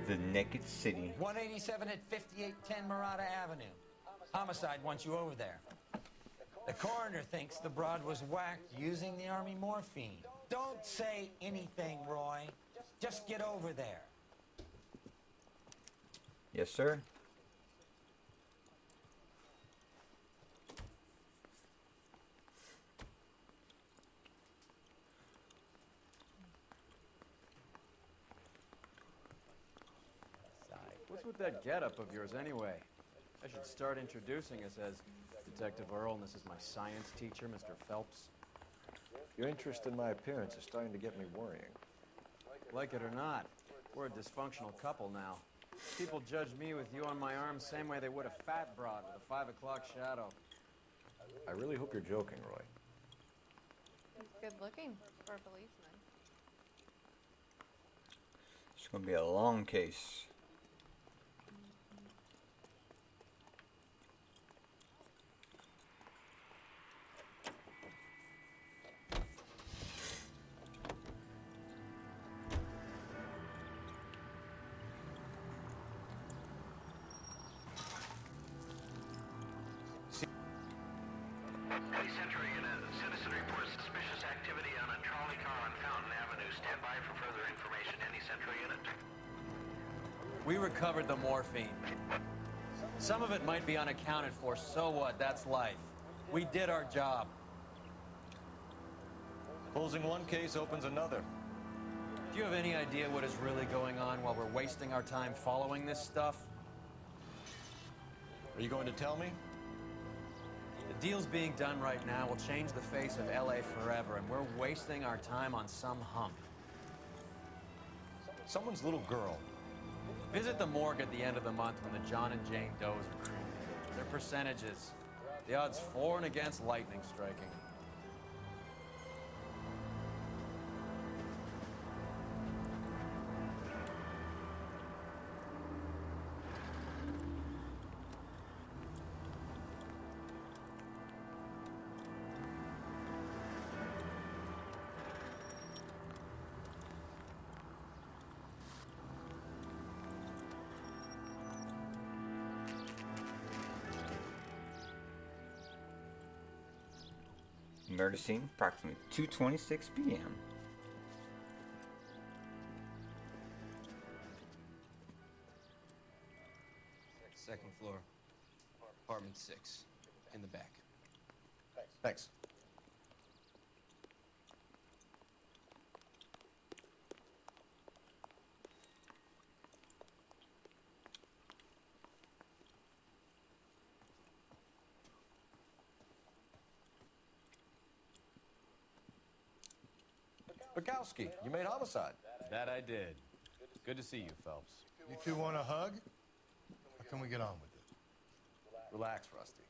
The Naked City. 187 at 5810 Murata Avenue. Homicide wants you over there. The coroner thinks the broad was whacked using the army morphine. Don't say anything, Roy. Just get over there. Yes, sir. What's with that getup of yours anyway? I should start introducing us as Detective Earl, and this is my science teacher, Mr. Phelps. Your interest in my appearance is starting to get me worrying. Like it or not, we're a dysfunctional couple now. People judge me with you on my arm same way they would a fat broad with a 5 o'clock shadow. I really hope you're joking, Roy. He's good looking for a policeman. It's gonna be a long case. Century unit. Citizen reports suspicious activity on a trolley car on Fountain Avenue. Stand by for further information. Any Central unit? We recovered the morphine. Some of it might be unaccounted for, so what? That's life. We did our job. Closing one case opens another. Do you have any idea what is really going on while we're wasting our time following this stuff? Are you going to tell me? The deals being done right now will change the face of LA forever, and we're wasting our time on some hump. Someone's little girl. Visit the morgue at the end of the month when the John and Jane Does are cremated. Their percentages. The odds for and against lightning striking. Murder scene, approximately 2:26 p.m. Second floor, apartment 6, in the back. Thanks. Bukowski, you made homicide. That I did. Good to see you, Phelps. You two want a hug? Or can we get on with it? Relax, Rusty.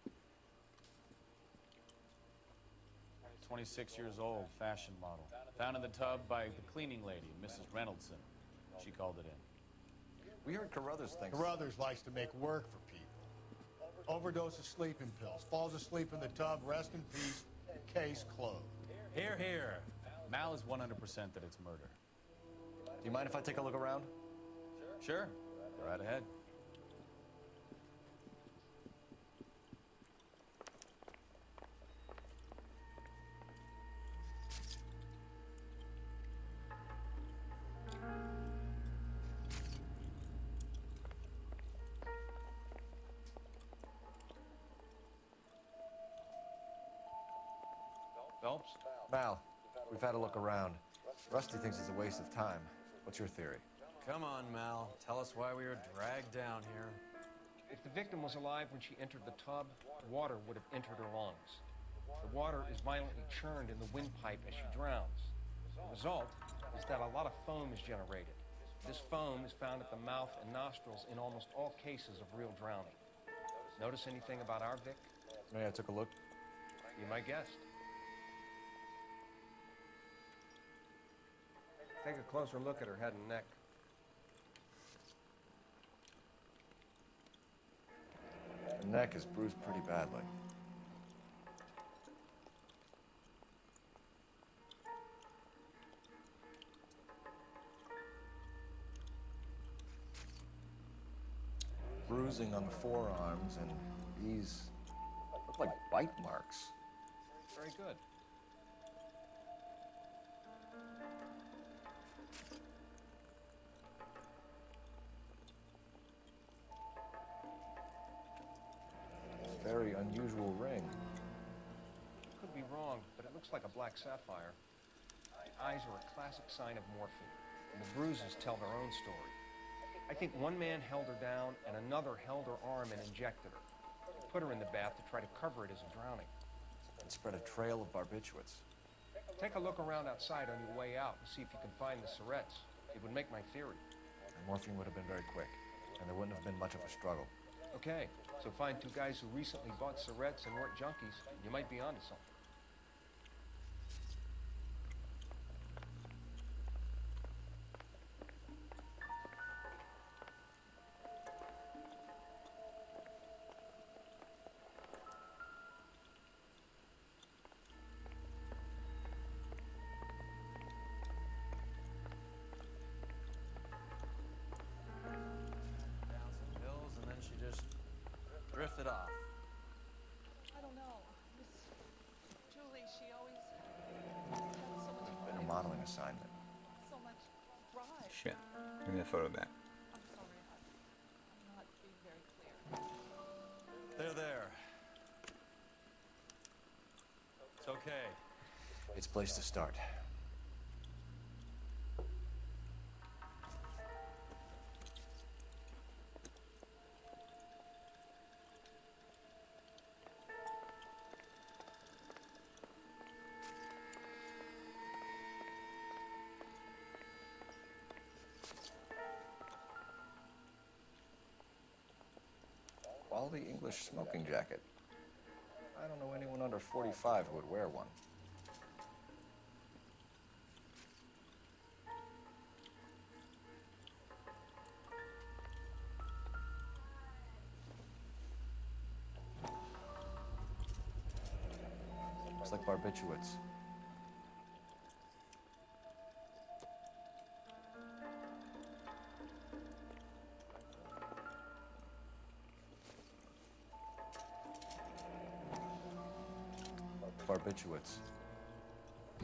26 years old, fashion model. Found in the tub by the cleaning lady, Mrs. Reynoldson. She called it in. We heard Carruthers thinks... Carruthers likes to make work for people. Overdose of sleeping pills. Falls asleep in the tub. Rest in peace. Case closed. Here, here. Mal is 100% that it's murder. Do you mind if I take a look around? Sure. Go right ahead. Phelps? Mal, we've had a look around. Rusty thinks it's a waste of time. What's your theory? Come on, Mal. Tell us why we were dragged down here. If the victim was alive when she entered the tub, water would have entered her lungs. The water is violently churned in the windpipe as she drowns. The result is that a lot of foam is generated. This foam is found at the mouth and nostrils in almost all cases of real drowning. Notice anything about our Vic? Yeah, I took a look. You might guess. Take a closer look at her head and neck. Her neck is bruised pretty badly. bruising on the forearms, and these look like bite marks. Very good. Very unusual ring. Could be wrong, but it looks like a black sapphire. The eyes are a classic sign of morphine, and the bruises tell their own story. I think one man held her down, and another held her arm and injected her. They put her in the bath to try to cover it as a drowning. And spread a trail of barbiturates. Take a look around outside on your way out and see if you can find the syrettes. It would make my theory. The morphine would have been very quick, and there wouldn't have been much of a struggle. Okay, so find two guys who recently bought syrettes and weren't junkies. You might be onto something. Down some hills, and then she just drifted off. I don't know. Miss Julie, she always had so much Been a drive, modeling assignment. so much drive. Shit. Give me the photo back. I'm sorry, I'm not being very clear. There. It's okay. It's a place to start. Quality English smoking jacket. I don't know anyone under 45 who would wear one. Looks like barbiturates. Barbiturates.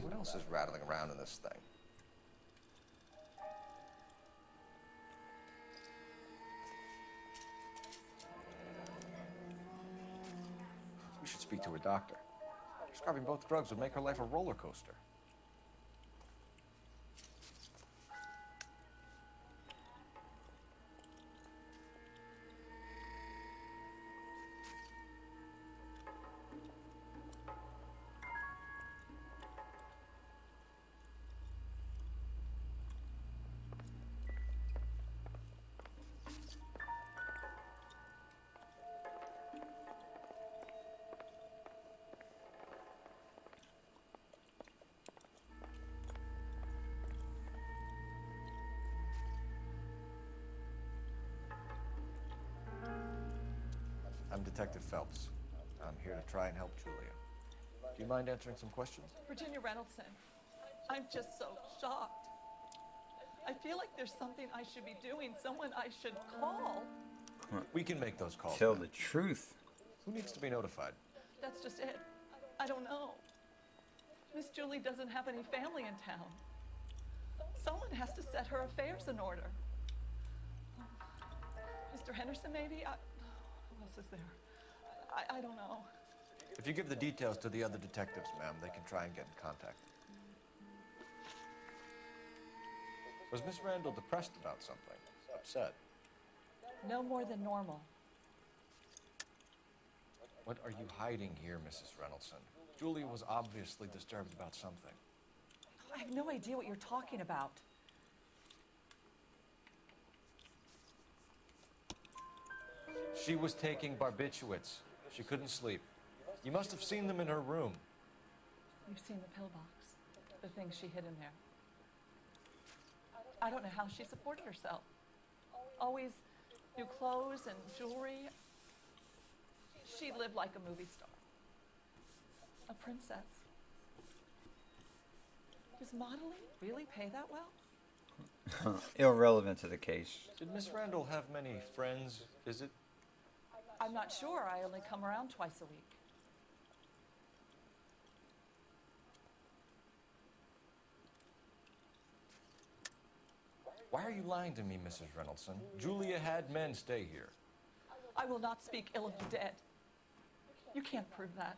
What else is rattling around in this thing? We should speak to a doctor. Prescribing both drugs would make her life a roller coaster. I'm Detective Phelps. I'm here to try and help Julia. Do you mind answering some questions? Virginia Reynoldson, I'm just so shocked. I feel like there's something I should be doing, someone I should call. We can make those calls. Tell ma'am. the truth. Who needs to be notified? That's just it. I don't know. Miss Julie doesn't have any family in town. Someone has to set her affairs in order. Mr. Henderson, maybe? Who else is there? I don't know. If you give the details to the other detectives, ma'am, they can try and get in contact. Was Miss Randall depressed about something? Upset? No more than normal. What are you hiding here, Mrs. Reynoldson? Julia was obviously disturbed about something. I have no idea what you're talking about. She was taking barbiturates. She couldn't sleep. You must have seen them in her room. You've seen the pillbox, the things she hid in there. I don't know how she supported herself. Always new clothes and jewelry. She lived like a movie star. A princess. Does modeling really pay that well? Irrelevant to the case. Did Miss Randall have many friends visit I'm not sure. I only come around twice a week. Why are you lying to me, Mrs. Reynoldson? Julia had men stay here. I will not speak ill of the dead. You can't prove that.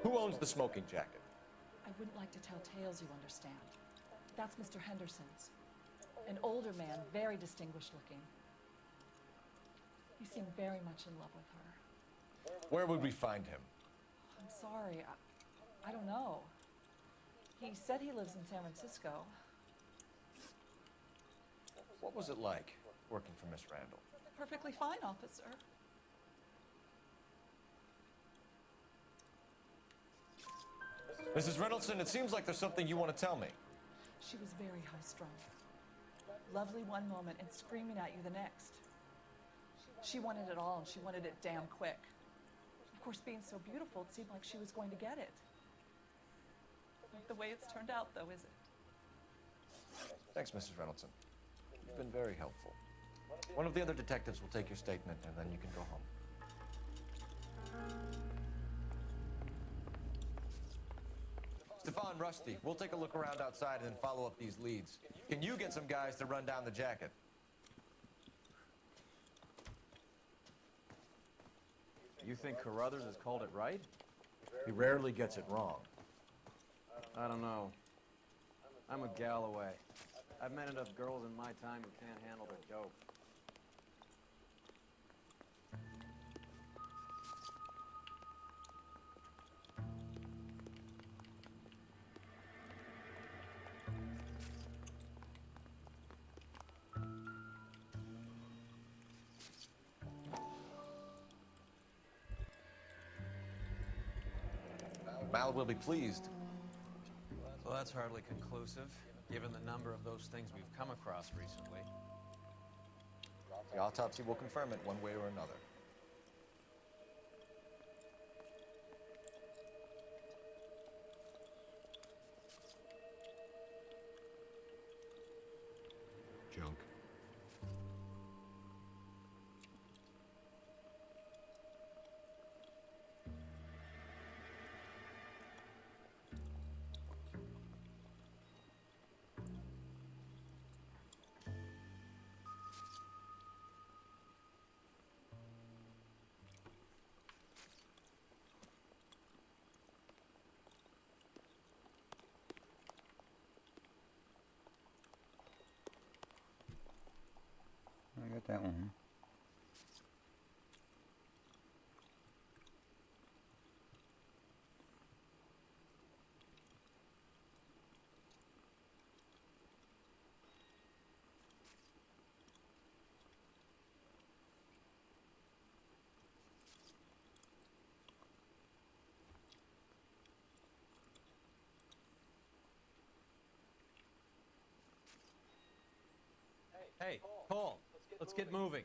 Who owns the smoking jacket? I wouldn't like to tell tales, you understand. That's Mr. Henderson's. An older man, very distinguished looking. He seemed very much in love with her. Where would we find him? I'm sorry, I don't know. He said he lives in San Francisco. What was it like working for Miss Randall? Perfectly fine, officer. Mrs. Reynoldson, it seems like there's something you want to tell me. She was very high-strung. Lovely one moment and screaming at you the next. She wanted it all, and she wanted it damn quick. Of course, being so beautiful, it seemed like she was going to get it. Not the way it's turned out, though, is it? Thanks, Mrs. Reynoldson. You've been very helpful. One of the other detectives will take your statement, and then you can go home. Stefan, Rusty, we'll take a look around outside and then follow up these leads. Can you get some guys to run down the jacket? You think Carruthers has called it right? He rarely gets it wrong. I don't know. I'm a Galloway. I've met enough girls in my time who can't handle their dope. Mal will be pleased. Well, that's hardly conclusive, given the number of those things we've come across recently. The autopsy will confirm it one way or another. Junk. I got that one. Hey, Paul, let's get moving.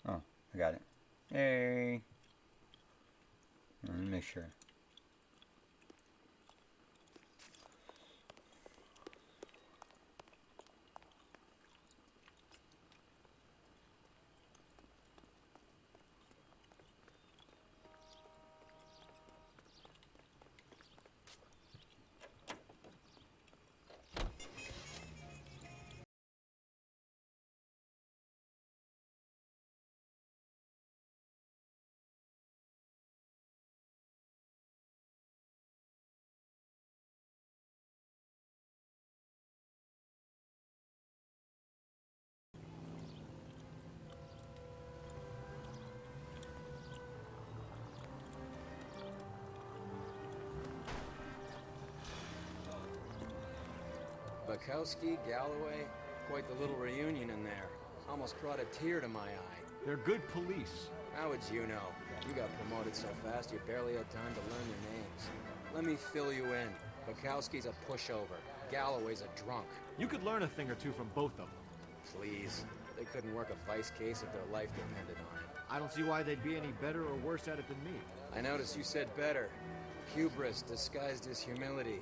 Oh, I got it. Hey. Let me make sure. Bukowski, Galloway, quite the little reunion in there. Almost brought a tear to my eye. They're good police. How would you know? You got promoted so fast you barely had time to learn your names. Let me fill you in. Bukowski's a pushover. Galloway's a drunk. You could learn a thing or two from both of them. Please. They couldn't work a vice case if their life depended on it. I don't see why they'd be any better or worse at it than me. I noticed you said better. Hubris disguised as humility.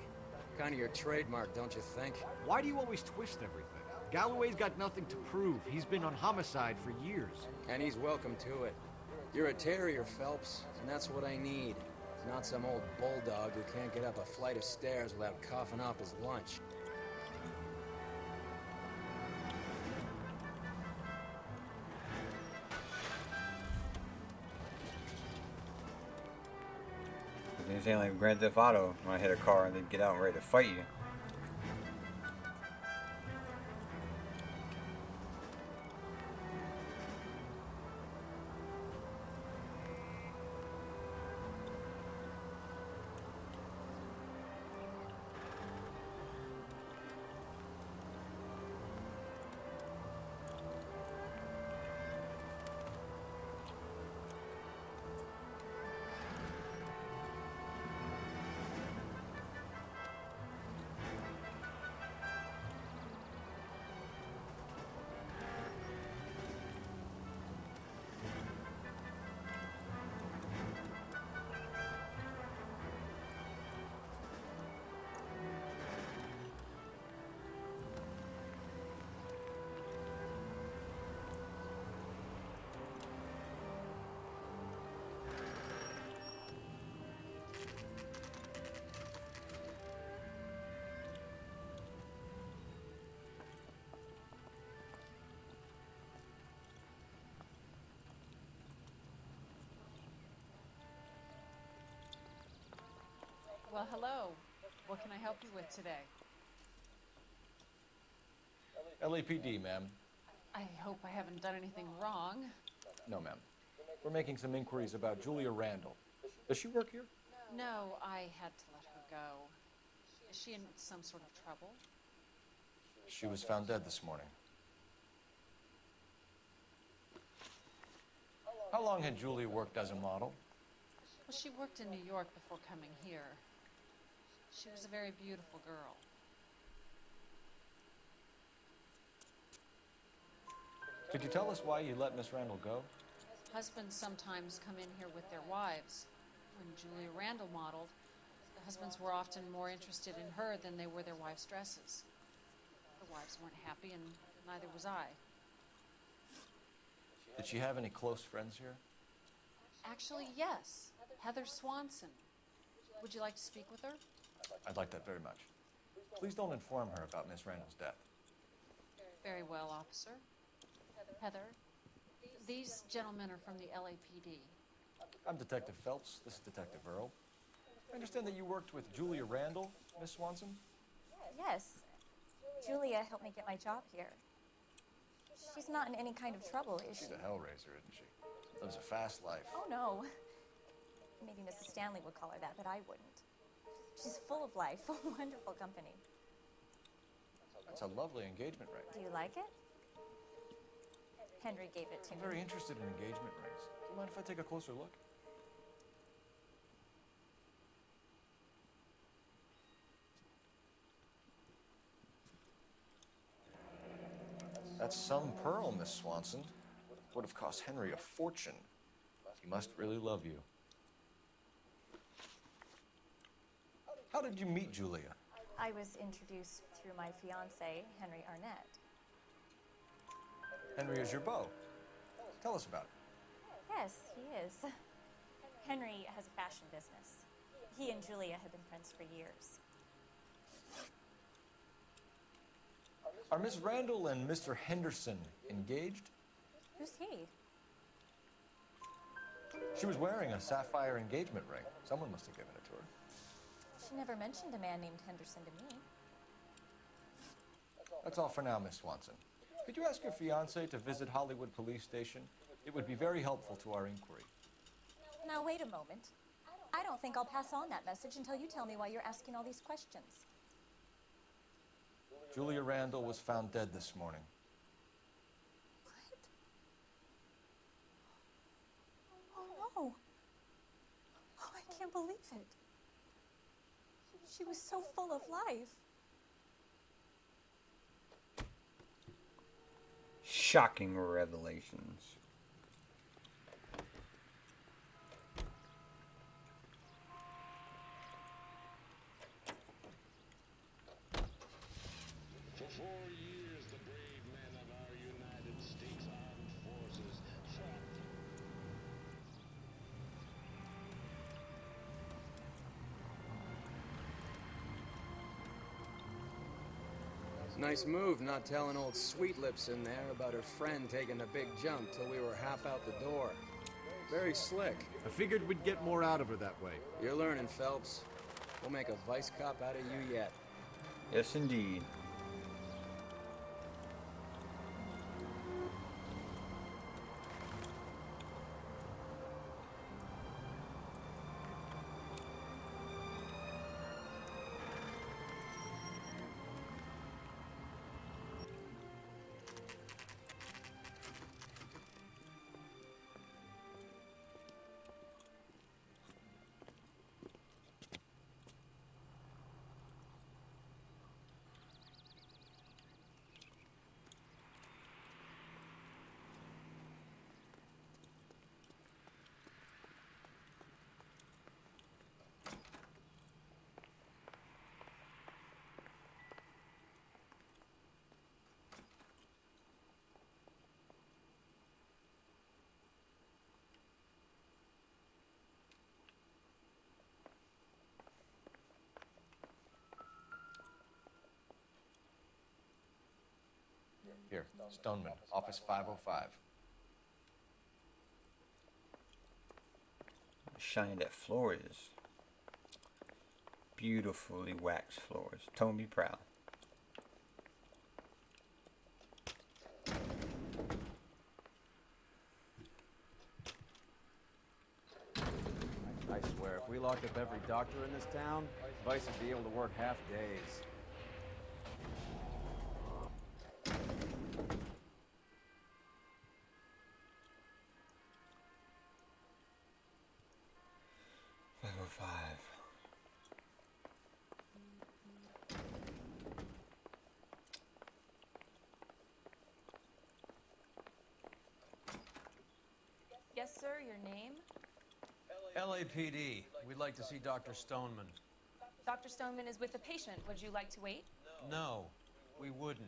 Kind of your trademark, don't you think? Why do you always twist everything? Galloway's got nothing to prove. He's been on homicide for years. And he's welcome to it. You're a terrier, Phelps, and that's what I need. Not some old bulldog who can't get up a flight of stairs without coughing off his lunch. It's ain't like Grand Theft Auto when I hit a car and they get out and ready to fight you. Well, hello. What can I help you with today? LAPD, ma'am. I hope I haven't done anything wrong. No, ma'am. We're making some inquiries about Julia Randall. Does she work here? No, I had to let her go. Is she in some sort of trouble? She was found dead this morning. How long had Julia worked as a model? Well, she worked in New York before coming here. She was a very beautiful girl. Could you tell us why you let Miss Randall go? Husbands sometimes come in here with their wives. When Julia Randall modeled, the husbands were often more interested in her than they were their wives' dresses. The wives weren't happy, and neither was I. Did she have any close friends here? Actually, yes. Heather Swanson. Would you like to speak with her? I'd like that very much. Please don't inform her about Miss Randall's death. Very well, officer. Heather, these gentlemen are from the LAPD. I'm Detective Phelps. This is Detective Earl. I understand that you worked with Julia Randall, Miss Swanson? Yes. Julia helped me get my job here. She's not in any kind of trouble, is she? She's a hellraiser, isn't she? Lives a fast life. Oh, no. Maybe Mrs. Stanley would call her that, but I wouldn't. She's full of life, a wonderful company. That's a lovely engagement ring. Do you like it? Henry gave it to I'm me. very interested in engagement rings. Do you mind if I take a closer look? That's some pearl, Miss Swanson. Would have cost Henry a fortune. He must really love you. How did you meet Julia? I was introduced through my fiancé, Henry Arnett. Henry is your beau. Tell us about it. Yes, he is. Henry has a fashion business. He and Julia have been friends for years. Are Miss Randall and Mr. Henderson engaged? Who's he? She was wearing a sapphire engagement ring. Someone must have given it to her. She never mentioned a man named Henderson to me. That's all for now, Miss Swanson. Could you ask your fiancé to visit Hollywood Police Station? It would be very helpful to our inquiry. Now, wait a moment. I don't think I'll pass on that message until you tell me why you're asking all these questions. Julia Randall was found dead this morning. Oh, no. Oh, I can't believe it. She was so full of life. Shocking revelations. years, the brave men of our United States Armed Forces fought. Nice move not telling old Sweet Lips in there about her friend taking the big jump till we were half out the door. Very slick. I figured we'd get more out of her that way. You're learning, Phelps. We'll make a vice cop out of you yet. Yes, indeed. Here, Stoneman, office 505. Shiny that floor is. Beautifully waxed floors. Tone be proud. I swear, if we locked up every doctor in this town, Vice would be able to work half days. Yes, sir, your name? LAPD. We'd like to see Dr. Stoneman. Dr. Stoneman is with a patient. Would you like to wait? No, we wouldn't.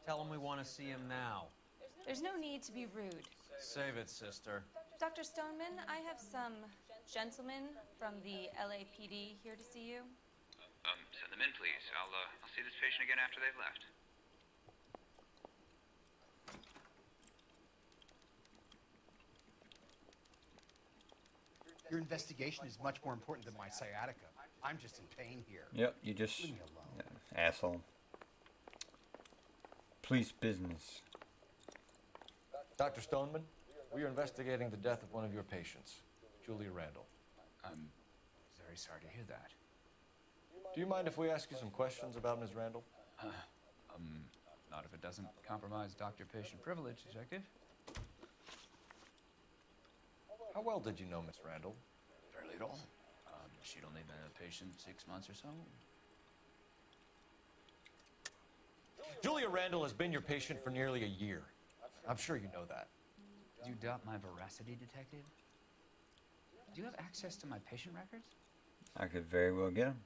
Tell him we want to see him now. There's no need to be rude. Save it, sister. Dr. Stoneman, I have some gentlemen from the LAPD here to see you. Send them in, please. I'll see this patient again after they've left. Your investigation is much more important than my sciatica. I'm just in pain here. Yep, you just... Leave me alone. Asshole. Police business. Dr. Stoneman, we are investigating the death of one of your patients, Julia Randall. I'm very sorry to hear that. Do you mind if we ask you some questions about Ms. Randall? Not if it doesn't compromise doctor-patient privilege, Detective. How well did you know Miss Randall? Barely at all. She'd only been a patient 6 months or so. Julia Randall has been your patient for nearly a year. I'm sure you know that. Do you doubt my veracity, Detective? Do you have access to my patient records? I could very well get him.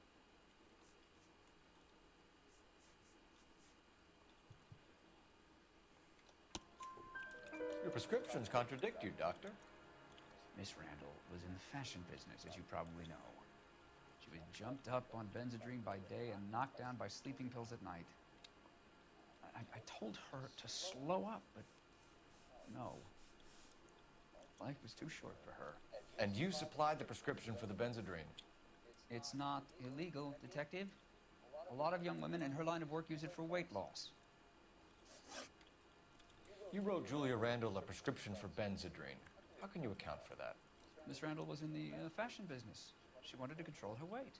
Your prescriptions contradict you, Doctor. Miss Randall was in the fashion business, as you probably know. She was jumped up on Benzedrine by day and knocked down by sleeping pills at night. I told her to slow up, but no. Life was too short for her. And you supplied the prescription for the Benzedrine? It's not illegal, Detective. A lot of young women in her line of work use it for weight loss. You wrote Julia Randall a prescription for Benzedrine. How can you account for that? Miss Randall was in the fashion business. She wanted to control her weight.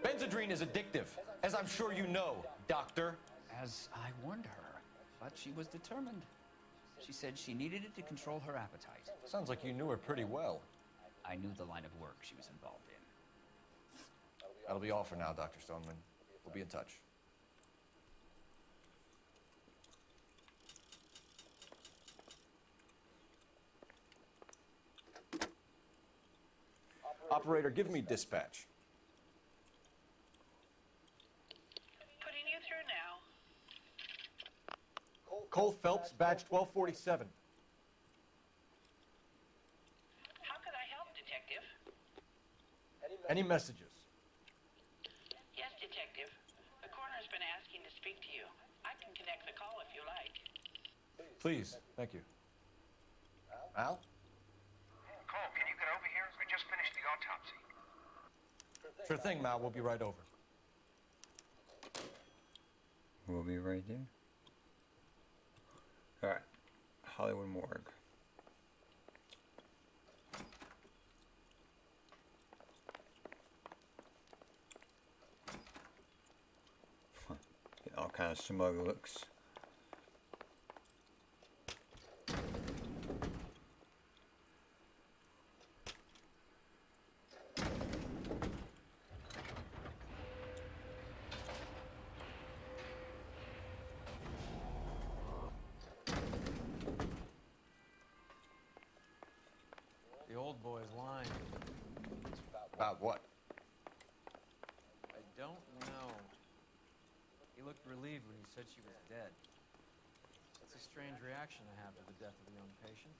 Benzedrine is addictive, as I'm sure you know, Doctor. As I warned her, but she was determined. She said she needed it to control her appetite. Sounds like you knew her pretty well. I knew the line of work she was involved in. That'll be all for now, Dr. Stoneman. We'll be in touch. Operator, give me dispatch. Cole Phelps, badge 1247. How can I help, Detective? Any messages? Yes, Detective. The coroner's been asking to speak to you. I can connect the call if you like. Please, thank you. Al? Cole, can you get over here? I just finished the autopsy. Sure thing, Mal. We'll be right over. We'll be right there. Alright. Hollywood Morgue. Get all kinds of smug looks. The old boy's lying. About what? I don't know. He looked relieved when he said she was dead. That's a strange reaction to have to the death of a young patient.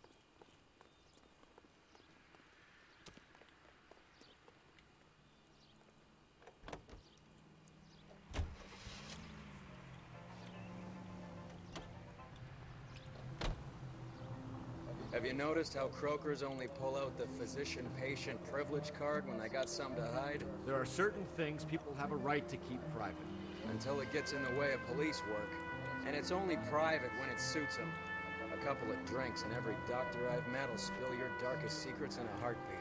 Have you noticed how croakers only pull out the physician-patient privilege card when they got something to hide? There are certain things people have a right to keep private. Until it gets in the way of police work. And it's only private when it suits them. A couple of drinks and every doctor I've met will spill your darkest secrets in a heartbeat.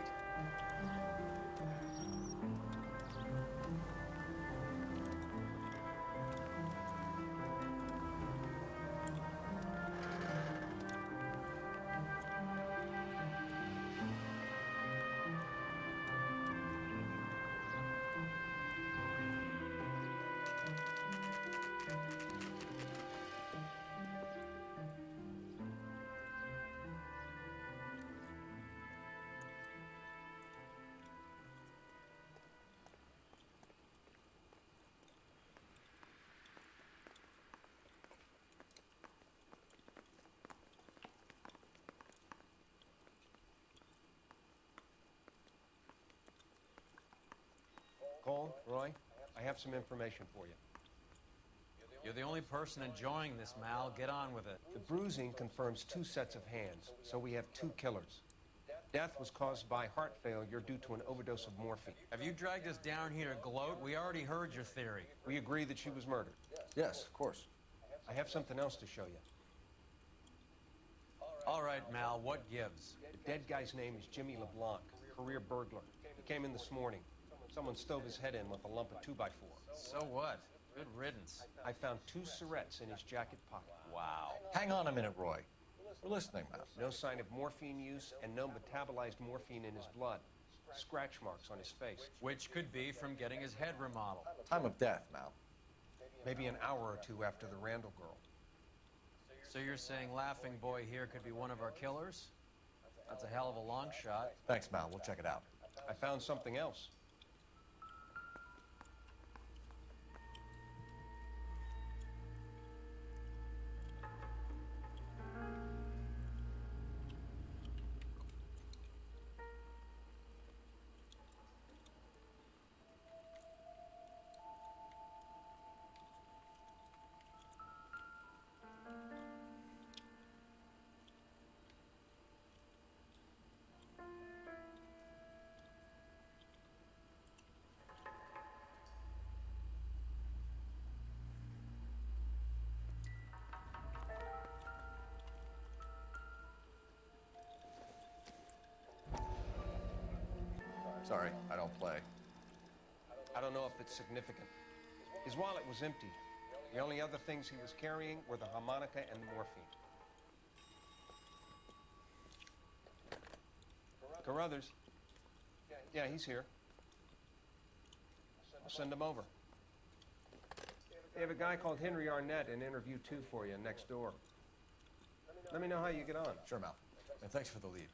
Cole, Roy, I have some information for you. You're the only person enjoying this, Mal. Get on with it. The bruising confirms 2 sets of hands, so we have 2 killers. Death was caused by heart failure due to an overdose of morphine. Have you dragged us down here to gloat? We already heard your theory. We agree that she was murdered. Yes, of course. I have something else to show you. All right, Mal, what gives? The dead guy's name is Jimmy LeBlanc, career burglar. He came in this morning. Someone stove his head in with a lump of 2x4. So what? Good riddance. I found 2 syrettes in his jacket pocket. Wow. Hang on a minute, Roy. We're listening, Mal. No sign of morphine use and no metabolized morphine in his blood. Scratch marks on his face. Which could be from getting his head remodeled. Time of death, Mal. Maybe an hour or 2 after the Randall girl. So you're saying Laughing Boy here could be one of our killers? That's a hell of a long shot. Thanks, Mal. We'll check it out. I found something else. Sorry, I don't play. I don't know if it's significant. His wallet was empty. The only other things he was carrying were the harmonica and the morphine. Carruthers. Yeah, he's here. I'll send him over. They have a guy called Henry Arnett in interview 2 for you next door. Let me know how you get on. Sure, Mal. And thanks for the lead.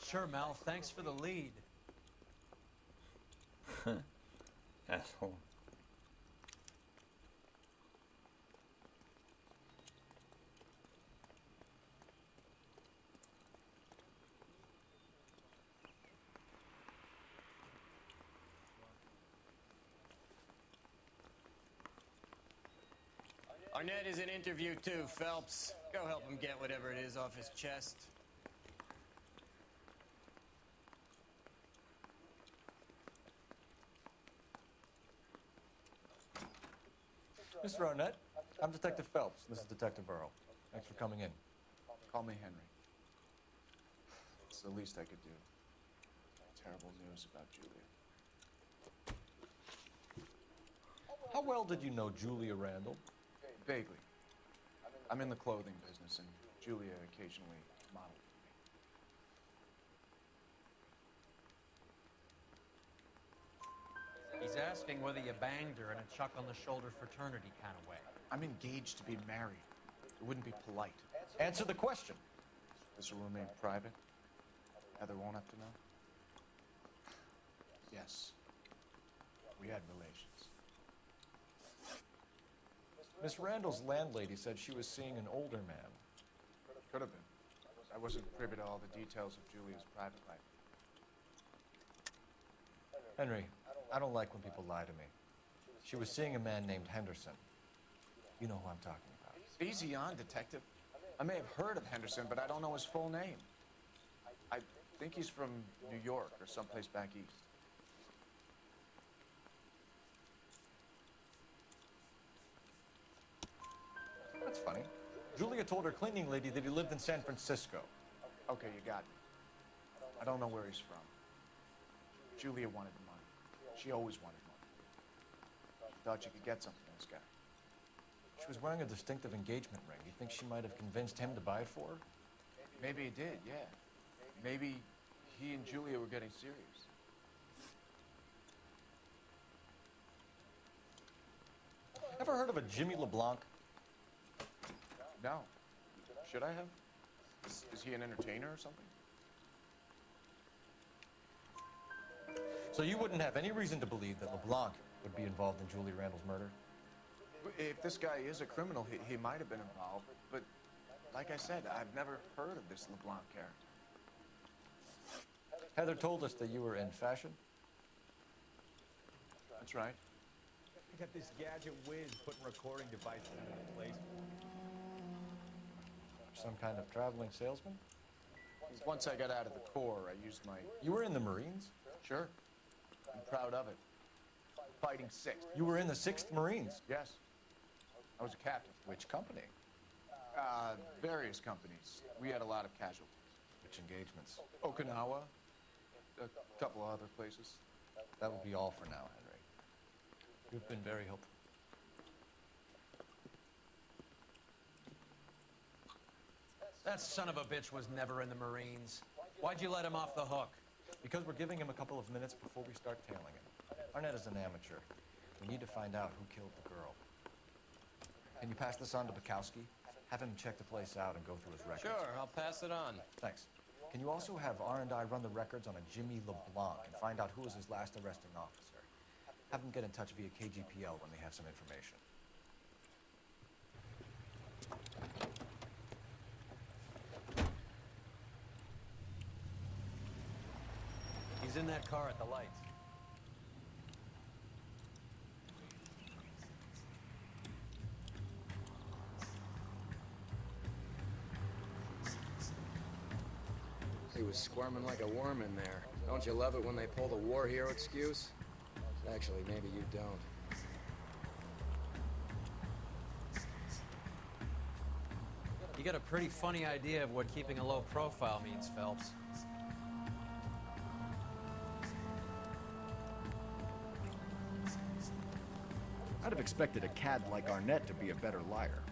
Sure, Mal. Thanks for the lead. Arnett is in interview too, Phelps. Go help him get whatever it is off his chest. Mr. Arnett, I'm Detective Phelps. This is Detective Earl. Thanks for coming in. Call me Henry. It's the least I could do. Terrible news about Julia. How well did you know Julia Randall? Vaguely. I'm in the clothing business, and Julia occasionally modeled for me. He's asking whether you banged her in a chuck on the shoulder fraternity kind of way. I'm engaged to be married. It wouldn't be polite. Answer the question. This will remain private. Heather won't have to know. Yes. We had relations. Miss Randall's landlady said she was seeing an older man. Could have been. I wasn't privy to all the details of Julia's private life. Henry, I don't like when people lie to me. She was seeing a man named Henderson. You know who I'm talking about. Easy on, Detective. I may have heard of Henderson, but I don't know his full name. I think he's from New York or someplace back east. That's funny. Julia told her cleaning lady that he lived in San Francisco. Okay, you got me. I don't know where he's from. Julia wanted the money. She always wanted money. She thought she could get something from this guy. She was wearing a distinctive engagement ring. You think she might have convinced him to buy it for her? Maybe he did, yeah. Maybe he and Julia were getting serious. Ever heard of a Jimmy LeBlanc? No. Should I have? Is he an entertainer or something? So you wouldn't have any reason to believe that LeBlanc would be involved in Julie Randall's murder? If this guy is a criminal, he might have been involved. But like I said, I've never heard of this LeBlanc character. Heather told us that you were in fashion. That's right. I got this gadget whiz putting recording devices into place. Some kind of traveling salesman? Once I got out of the Corps, I used my... You were in the Marines? Sure. I'm proud of it. Fighting 6th. You were in the 6th Marines? Yes. I was a captain. Which company? Various companies. We had a lot of casualties. Which engagements? Okinawa. A couple of other places. That will be all for now, Henry. You've been very helpful. That son of a bitch was never in the Marines. Why'd you let him off the hook? Because we're giving him a couple of minutes before we start tailing him. Arnett is an amateur. We need to find out who killed the girl. Can you pass this on to Bukowski? Have him check the place out and go through his records. Sure, I'll pass it on. Thanks. Can you also have R&I run the records on a Jimmy LeBlanc and find out who was his last arresting officer? Have them get in touch via KGPL when they have some information. He's in that car at the lights. He was squirming like a worm in there. Don't you love it when they pull the war hero excuse? Actually, maybe you don't. You got a pretty funny idea of what keeping a low profile means, Phelps. I'd have expected a cad like Arnett to be a better liar.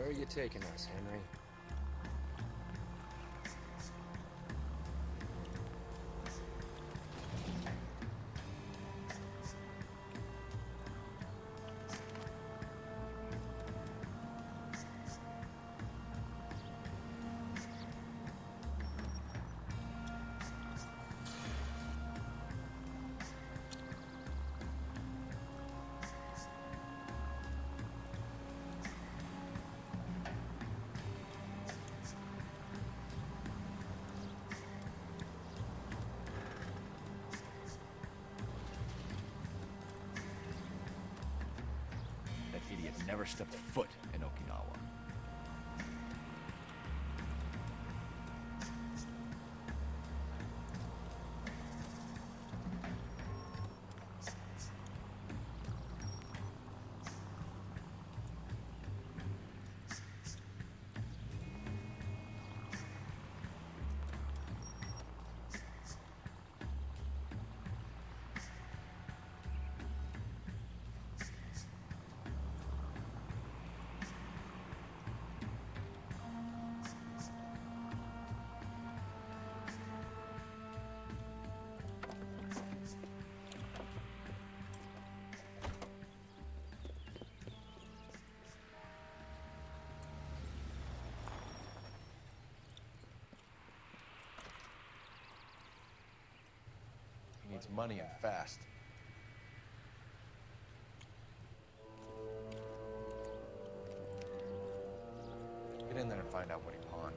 Where are you taking us, Henry? That idiot never stepped foot in Okinawa. He needs money and fast. Get in there and find out what he pawned.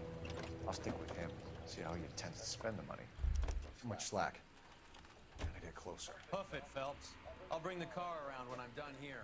I'll stick with him, see how he intends to spend the money. Too much slack. Gotta get closer. Hoof it, Phelps. I'll bring the car around when I'm done here.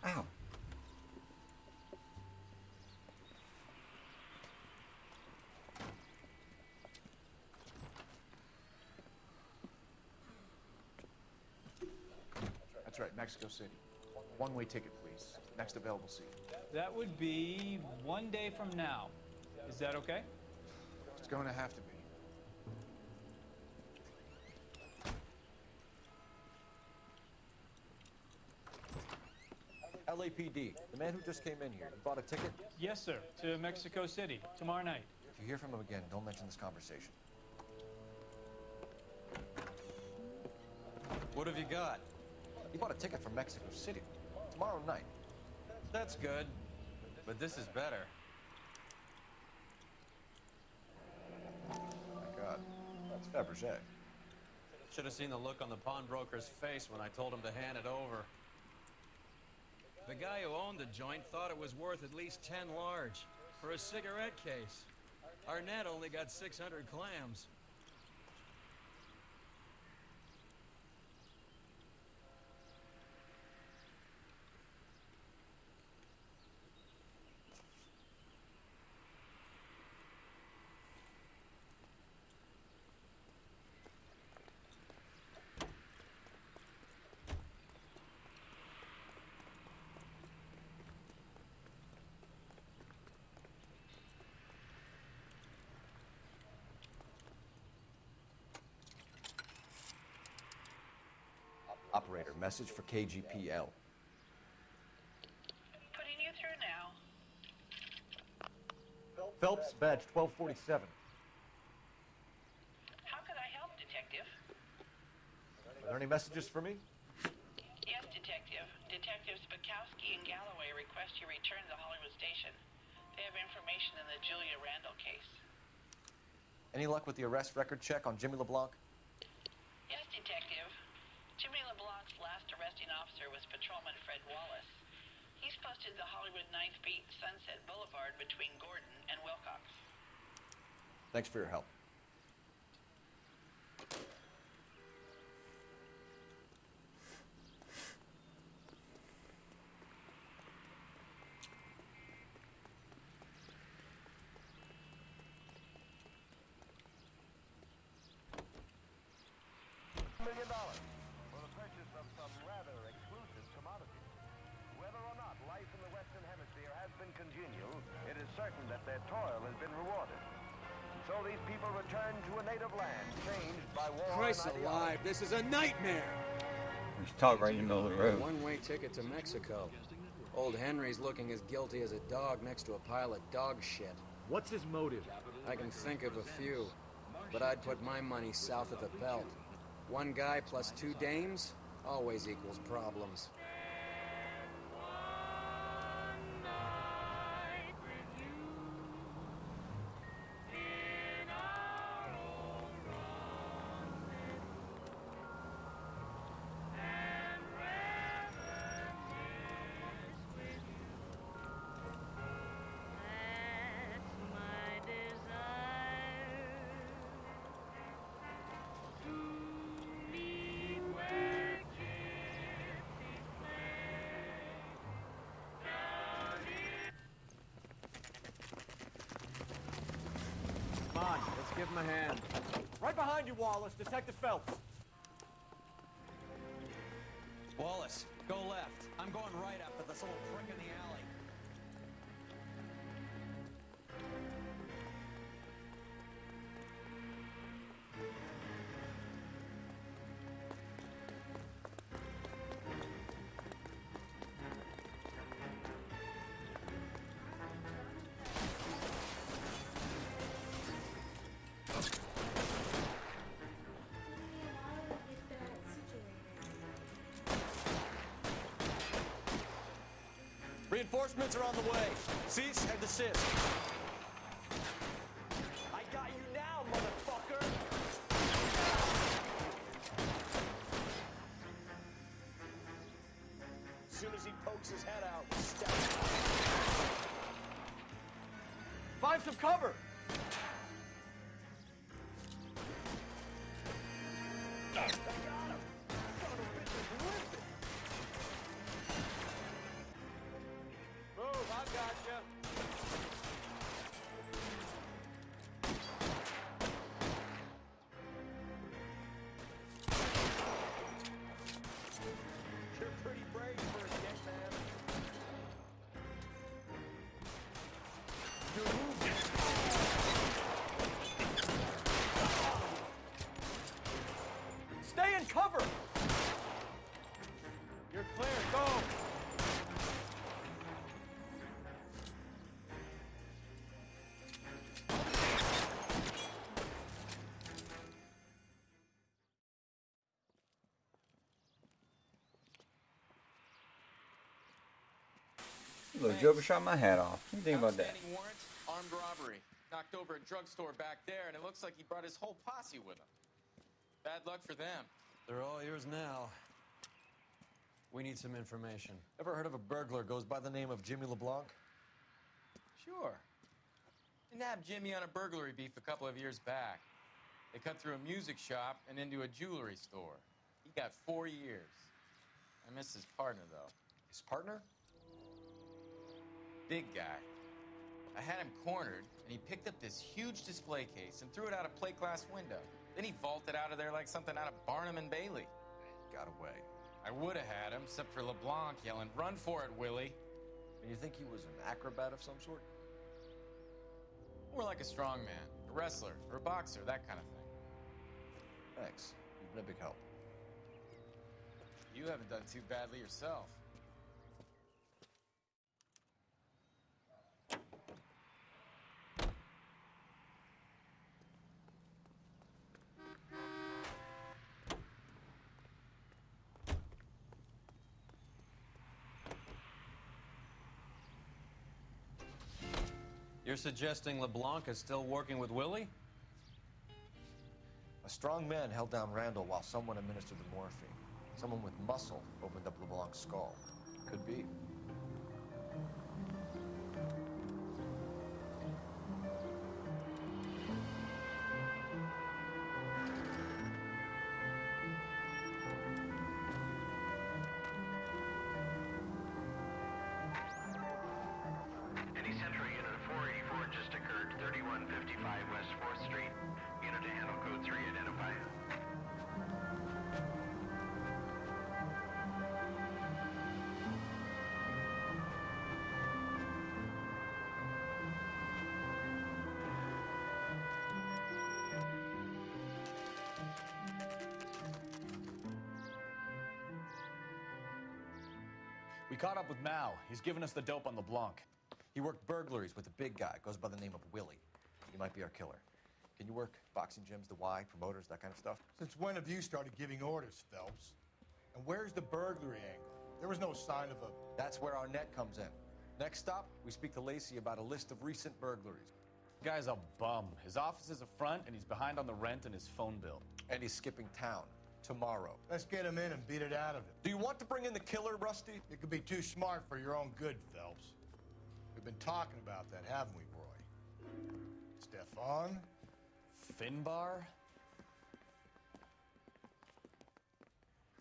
Ow. That's right, Mexico City. One-way ticket, please. Next available seat. That would be 1 day from now. Is that okay? It's going to have to be. LAPD, the man who just came in here, he bought a ticket? Yes, sir. To Mexico City, tomorrow night. If you hear from him again, don't mention this conversation. What have you got? He bought a ticket for Mexico City. Tomorrow night. That's good. But this is better. My God, that's Fabergé. Should have seen the look on the pawnbroker's face when I told him to hand it over. The guy who owned the joint thought it was worth at least 10 large for a cigarette case. Arnett only got 600 clams. operator. Message for KGPL. Putting you through now. Phelps, badge 1247. How could I help, Detective? Are there any messages for me? Yes, Detective. Detectives Bukowski and Galloway request you return to the Hollywood station. They have information in the Julia Randall case. Any luck with the arrest record check on Jimmy LeBlanc? Yes, Detective. Jimmy LeBlanc's last arresting officer was Patrolman Fred Wallace. He's posted the Hollywood 9th Beat Sunset Boulevard between Gordon and Wilcox. Thanks for your help. $1 million for the purchase of some rather exclusive commodities. Whether or not life in the Western Hemisphere has been congenial, it is certain that their toil has been rewarded. So these people return to a native land changed by war Christ and alive, this is a nightmare! There's talk right in the middle of the road. One-way ticket to Mexico. Old Henry's looking as guilty as a dog next to a pile of dog shit. What's his motive? I can think of a few, but I'd put my money south of the belt. One guy plus two dames always equals problems. Come on, let's give him a hand. Right behind you, Wallace. Detective Phelps. Wallace, go left. I'm going right after this little prick in the alley. Reinforcements are on the way. Cease and desist. I got you now, motherfucker! As soon as he pokes his head out, we stab him. Find some cover. Move, I got you. You're pretty brave for a dead man. You're moving. Stay in cover. You're clear. Go. Look, Joe shot my hat off. What do you think about that? Outstanding warrant, armed robbery. Knocked over a drugstore back there, and it looks like he brought his whole posse with him. Bad luck for them. They're all yours now. We need some information. Ever heard of a burglar goes by the name of Jimmy LeBlanc? Sure. They nabbed Jimmy on a burglary beef a couple of years back. They cut through a music shop and into a jewelry store. He got 4 years. I miss his partner, though. His partner? Big guy. I had him cornered, and he picked up this huge display case and threw it out a plate glass window. Then he vaulted out of there like something out of Barnum and Bailey. Got away. I would have had him, except for LeBlanc yelling, "Run for it, Willie!" And you think he was an acrobat of some sort? More like a strongman, a wrestler, or a boxer, that kind of thing. Thanks. You've been a big help. You haven't done too badly yourself. You're suggesting LeBlanc is still working with Willie? A strong man held down Randall while someone administered the morphine. Someone with muscle opened up LeBlanc's skull. Could be. Any Central Unit 484 just occurred, 3155 West 4th Street. Unit to handle code 3, identify. We caught up with Mao. He's given us the dope on LeBlanc. He worked burglaries with a big guy. Goes by the name of Willie. He might be our killer. Can you work boxing gyms, the Y, promoters, that kind of stuff? Since when have you started giving orders, Phelps? And where's the burglary angle? There was no sign of a... That's where our net comes in. Next stop, we speak to Lacey about a list of recent burglaries. The guy's a bum. His office is a front, and he's behind on the rent and his phone bill. And he's skipping town tomorrow. Let's get him in and beat it out of him. Do you want to bring in the killer, Rusty? You could be too smart for your own good, Phelps. We've been talking about that, haven't we, Roy? Stefan? Finbar?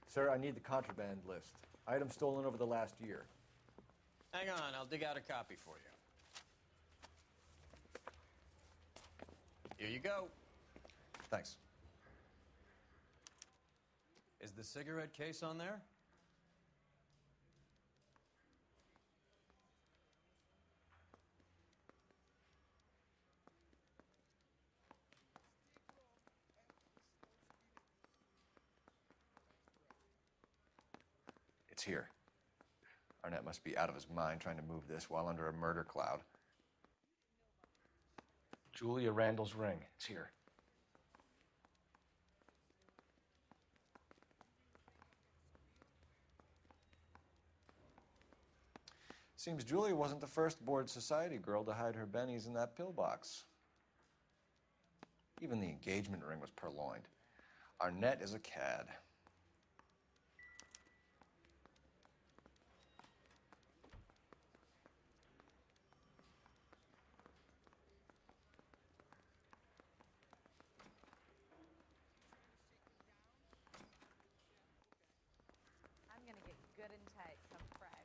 Sir, I need the contraband list. Items stolen over the last year. Hang on, I'll dig out a copy for you. Here you go. Thanks. Is the cigarette case on there? It's here. Arnett must be out of his mind trying to move this while under a murder cloud. Julia Randall's ring. It's here. Seems Julia wasn't the first bored society girl to hide her bennies in that pillbox. Even the engagement ring was purloined. Arnett is a cad. I'm gonna get good and tight come Friday.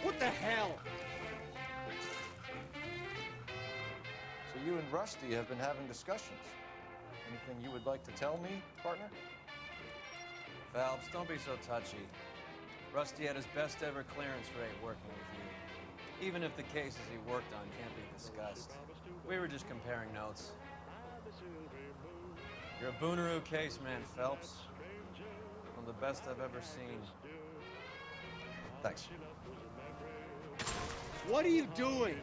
What the hell? So you and Rusty have been having discussions. Anything you would like to tell me, partner? Phelps, don't be so touchy. Rusty had his best ever clearance rate working with you. Even if the cases he worked on can't be discussed. We were just comparing notes. You're a Booneroo case man, Phelps. One of the best I've ever seen. Thanks. What are you doing?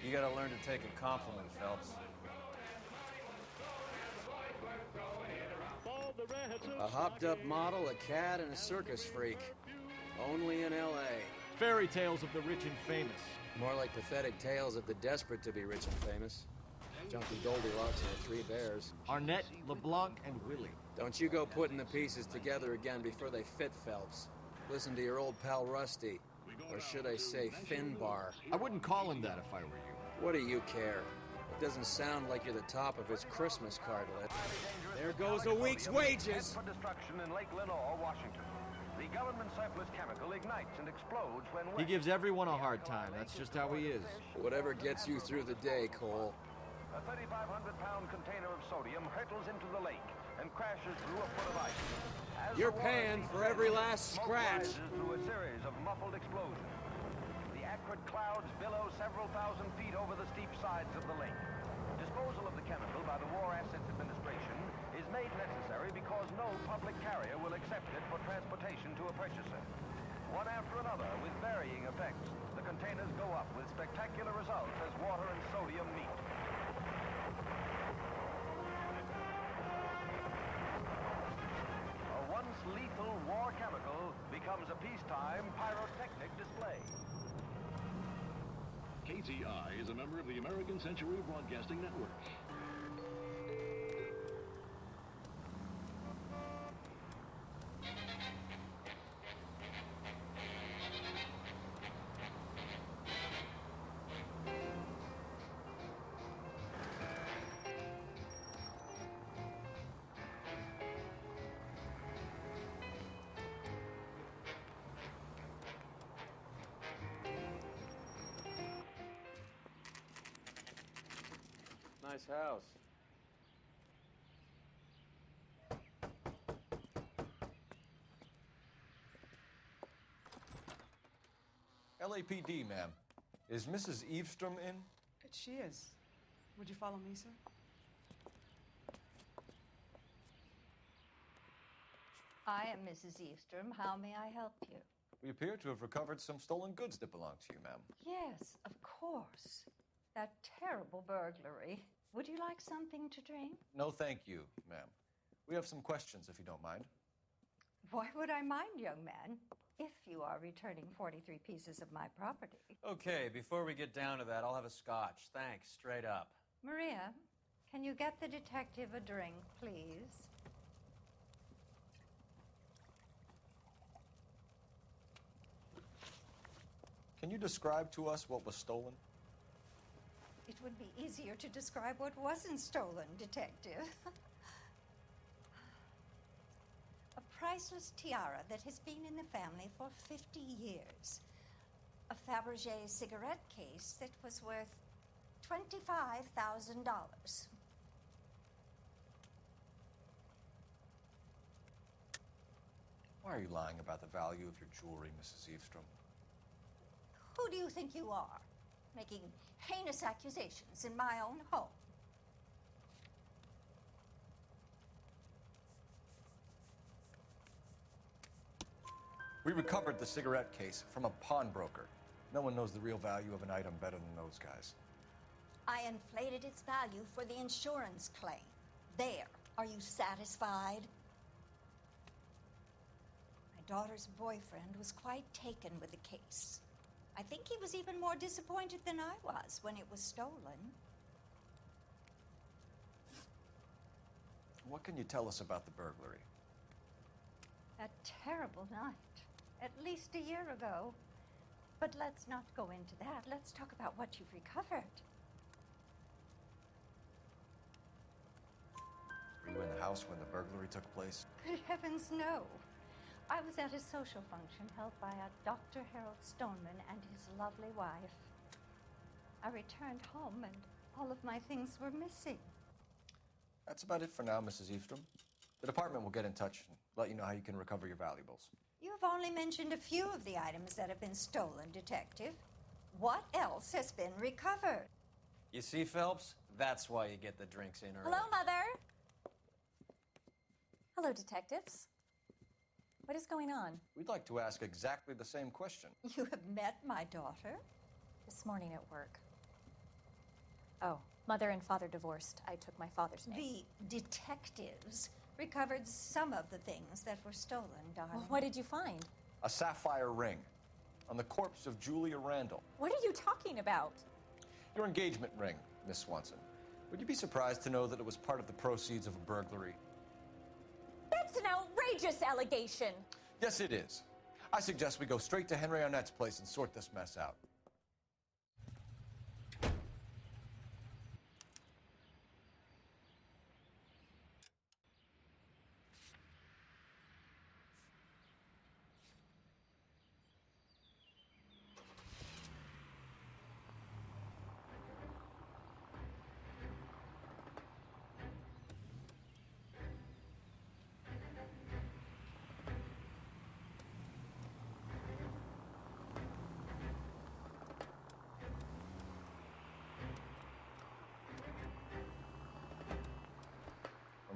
You gotta learn to take a compliment, Phelps. A hopped-up model, a cad, and a circus freak. Only in L.A. Fairy tales of the rich and famous. More like pathetic tales of the desperate to be rich and famous. Junkie Goldilocks and her three bears. Arnett, LeBlanc, and Willie. Don't you go putting the pieces together again before they fit, Phelps. Listen to your old pal Rusty. Or should I say Finbar. I wouldn't call him that if I were you. What do you care? Doesn't sound like you're the top of his Christmas card list. There goes a week's wages! For destruction in Lake Lenore, Washington. The government surplus chemical ignites and explodes when He gives everyone a hard time. That's just how he is. Whatever gets you through the day, Cole. A 3,500-pound container of sodium hurtles into the lake and crashes through a foot of ice. As You're the water paying seeps for in, every last smoke scratch. rises through a series of muffled explosions. The acrid clouds billow several thousand feet over the steep sides of the lake. Disposal of the chemical by the War Assets Administration is made necessary because no public carrier will accept it for transportation to a purchaser. One after another, with varying effects, the containers go up with spectacular results as water and sodium meet. A once lethal war chemical becomes a peacetime pyrotechnic display. KTI is a member of the American Century Broadcasting Network. Nice house. LAPD, ma'am. Is Mrs. Eavestrom in? She is. Would you follow me, sir? I am Mrs. Eavestrom. How may I help you? We appear to have recovered some stolen goods that belong to you, ma'am. Yes, of course. That terrible burglary. Would you like something to drink? No, thank you, ma'am. We have some questions, if you don't mind. Why would I mind, young man, if you are returning 43 pieces of my property? Okay, before we get down to that, I'll have a scotch. Thanks, straight up. Maria, can you get the detective a drink, please? Can you describe to us what was stolen? It would be easier to describe what wasn't stolen, detective. A priceless tiara that has been in the family for 50 years. A Fabergé cigarette case that was worth $25,000. Why are you lying about the value of your jewelry, Mrs. Eavestrom? Who do you think you are, making heinous accusations in my own home? We recovered the cigarette case from a pawnbroker. No one knows the real value of an item better than those guys. I inflated its value for the insurance claim. There. Are you satisfied? My daughter's boyfriend was quite taken with the case. I think he was even more disappointed than I was when it was stolen. What can you tell us about the burglary? A terrible night. At least a year ago. But let's not go into that. Let's talk about what you've recovered. Were you in the house when the burglary took place? Good heavens, no. I was at a social function held by a Dr. Harold Stoneman and his lovely wife. I returned home and all of my things were missing. That's about it for now, Mrs. Eavestrom. The department will get in touch and let you know how you can recover your valuables. You have only mentioned a few of the items that have been stolen, Detective. What else has been recovered? You see, Phelps? That's why you get the drinks in early. Hello, Mother. Hello, detectives. What is going on? We'd like to ask exactly the same question. You have met my daughter? This morning at work. Oh, Mother and Father divorced. I took my father's name. The detectives recovered some of the things that were stolen, darling. Well, what did you find? A sapphire ring on the corpse of Julia Randall. What are you talking about? Your engagement ring, Miss Swanson. Would you be surprised to know that it was part of the proceeds of a burglary? That's an outrageous allegation. Yes, it is. I suggest we go straight to Henry Arnett's place and sort this mess out.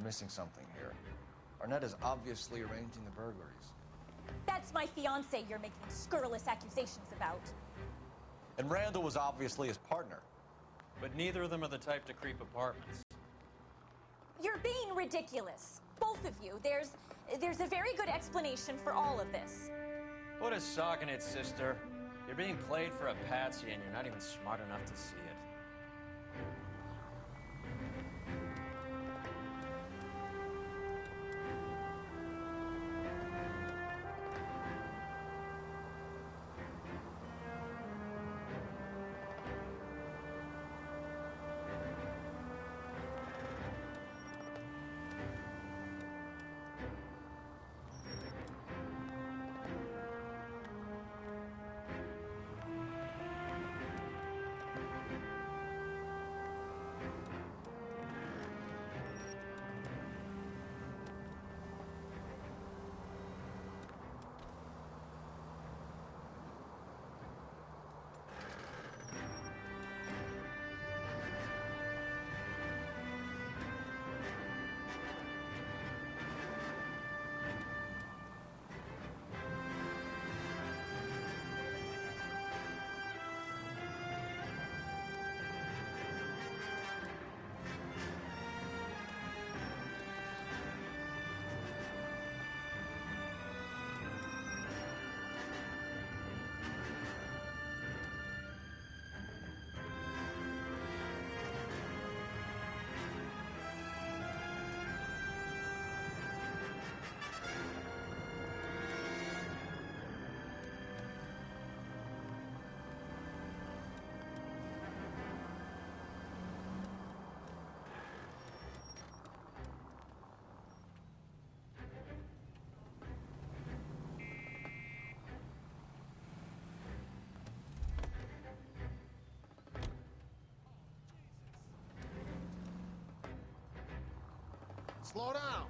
We're missing something here. Arnett is obviously arranging the burglaries. That's my fiance you're making scurrilous accusations about. And Randall was obviously his partner. But neither of them are the type to creep apartments. You're being ridiculous. Both of you. There's a very good explanation for all of this. Put a sock in it, sister. You're being played for a patsy and you're not even smart enough to see it. Slow down.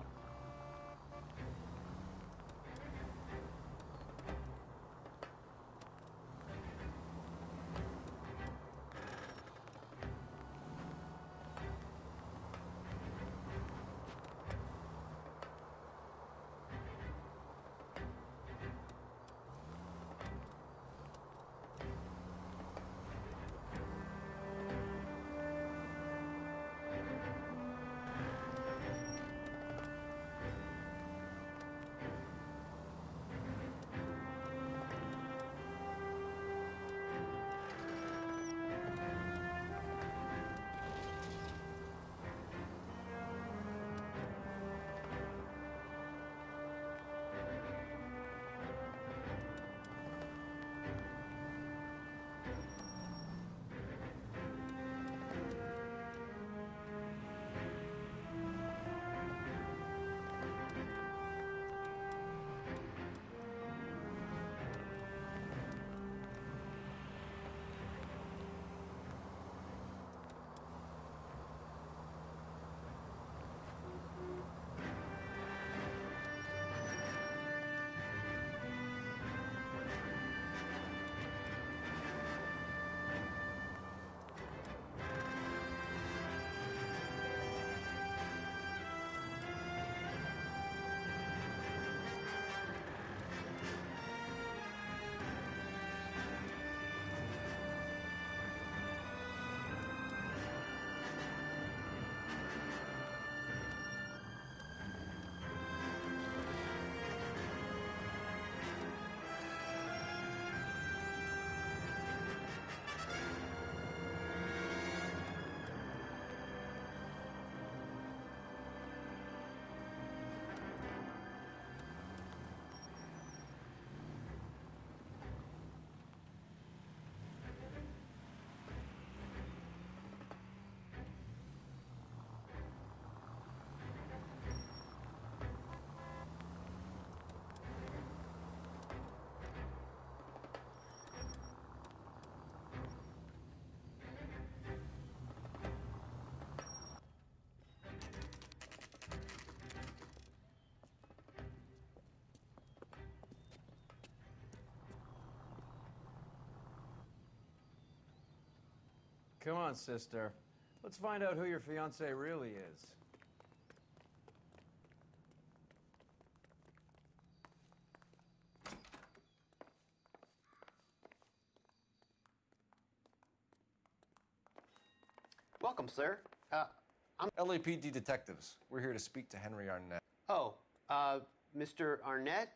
Come on, sister. Let's find out who your fiancé really is. Welcome, sir. LAPD detectives. We're here to speak to Henry Arnett. Oh, Mr. Arnett?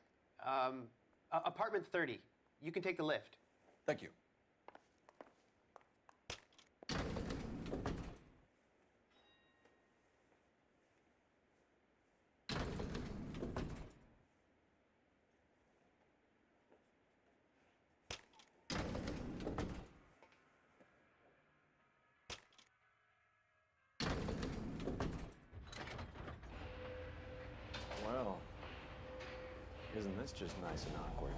Apartment 30. You can take the lift. Thank you. Well, isn't this just nice and awkward?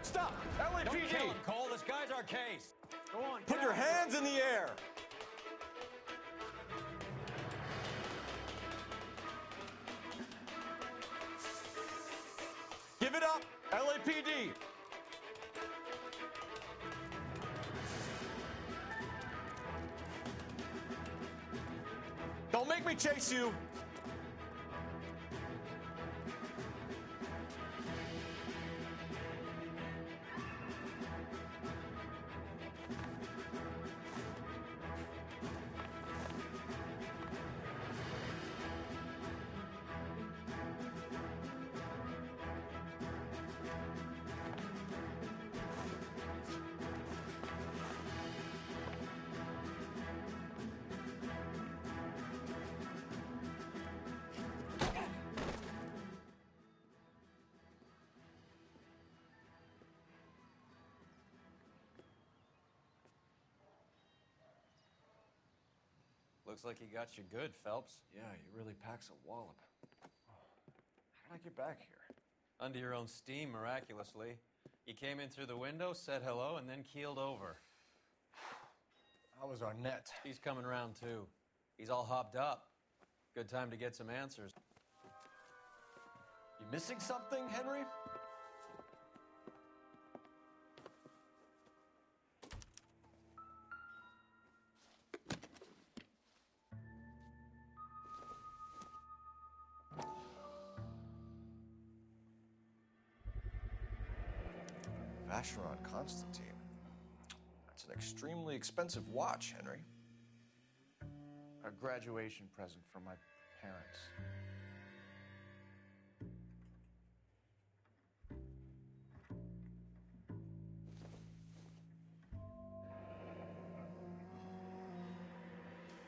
Stop! LAPD! Don't kill him, Cole. This guy's our case. Go on. Put your hands in the air! Give it up, LAPD! Don't make me chase you! Looks like he got you good, Phelps. Yeah, he really packs a wallop. How did I get back here? Under your own steam, miraculously. You came in through the window, said hello, and then keeled over. How was Arnett? He's coming around, too. He's all hopped up. Good time to get some answers. You missing something, Henry? Vacheron Constantine. That's an extremely expensive watch, Henry. A graduation present from my parents.